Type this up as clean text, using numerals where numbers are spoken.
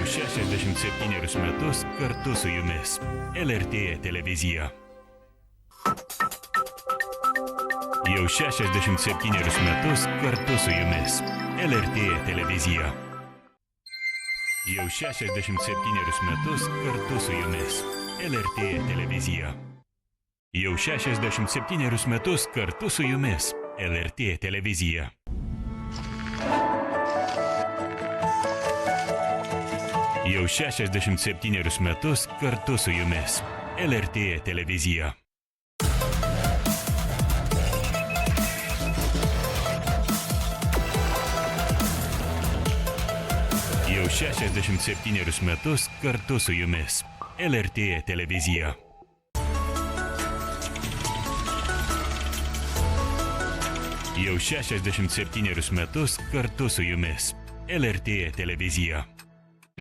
67 metus kartu su jumis. LRT televizija. Jau 67 metus kartu su jumis. LRT televizija. Jau 67 metus kartu su jumis. LRT televizija. Jau 67 metus kartu su jumis. LRT televizija. Jau 67 metus kartu su jumis. LRT televizija. Jau 67 metus kartu su jumis. LRT televizija. Jau 67 metus kartu su jumis. LRT televizija.